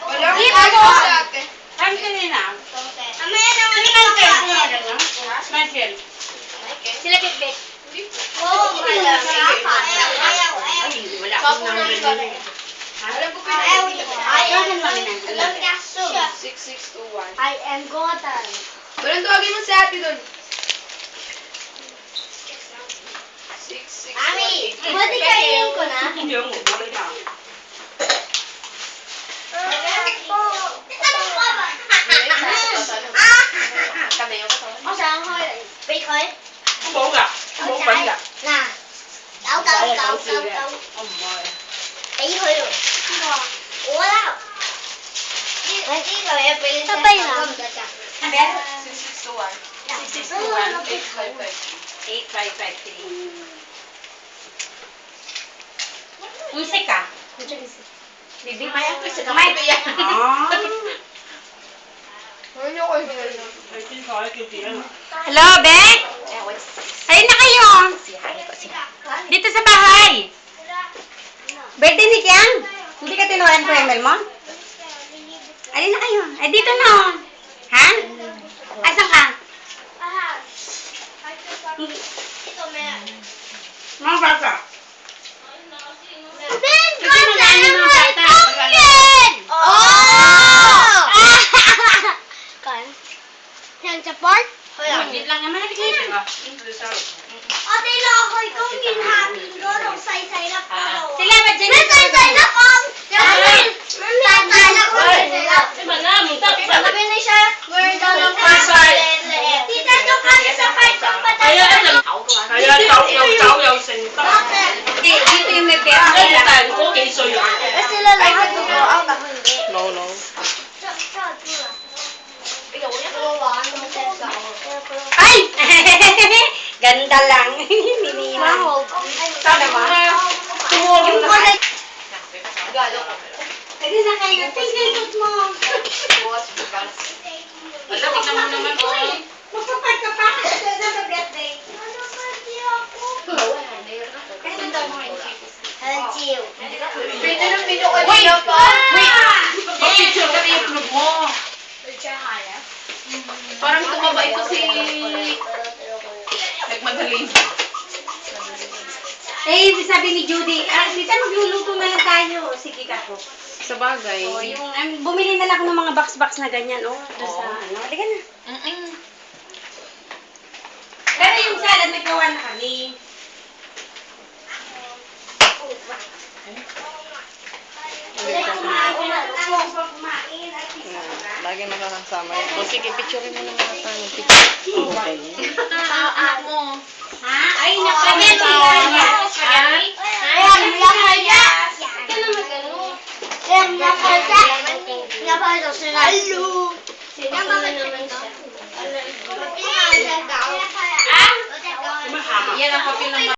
Wala ko dati. Saan kanina? Mamaya naman Sino ikaw Michael? kain. Michael. Sila Bitbit. Oo, ayaw. Ay, wala akong naman. Alam ko Ayaw. pinag- Alam niya siya. 6621. I am Gotham. Walang tawagin mo si ate doon. 6618. Mami, pwede kainin ko na? Hindi ako. Bakit ka? Kami yung katawan. Có sao thôi, bị khởi. Bố gặp. Bố bánh gặp. Nè. Cậu cậu cậu cậu cậu. Bị thôi rồi. Ủa đâu? Đi rồi em bị lên xe. Không được chặt. 6621. 6621. 855. 8553. Unsay ka? Bibi, maya ko sa May. kamay. Ah. Ano ko yun? Hello, Bek? Ayun na kayo. Dito sa bahay. Birthday ni Kian? Hindi ka tinuran ko email mo? Ayun na kayo. Ay, dito na. Ha? Asan ka? Mga bata. Ben, Kasi nalaman ng bata. Oh! Kan? Yang cepat? Wait lang naman. Ate lo ako ikaw ginhapin ko nung say-say na po. Sila ba dyan? May say-say na po! Tata na po sila. Sabi na siya, we're done ng Tita, doon kami sa part ng patay. Bakit? Hindi, dito yung may pera. Kasi sila lahat nag-out ako hindi. No. Ay! Ganda lang. Miniwan. Sana ba? Tumulong na kayo. Hindi na kayo. Tingnan mo. Wala, tignan mo naman. Magpapag ka pa. Sa birthday. Ano ba di ako? Kasi daw mo yung Hanjiw. Pwede ng video kanina pa. Mag-picture ka na yung vlog mo. Parang tumaba ito si... Nagmagaling. Eh, sabi ni Judy, tita, magluluto na lang tayo. Sige ka po. Sa bagay. O, yung, bumili na lang ako ng mga box-box na ganyan, doon sa, halika na. Pero yung salad, nagkawa na kami. Lagi nakakasama yun. O sige, picturein mo naman ang tanong. Picture. Okay. Ha? Ay, nakamit ko niya. Ayan, nakaya. Ito naman gano'n. Ayan, nakaya. Napasok sila. Hello. Napasok naman to. Ah? Yan ang papel ng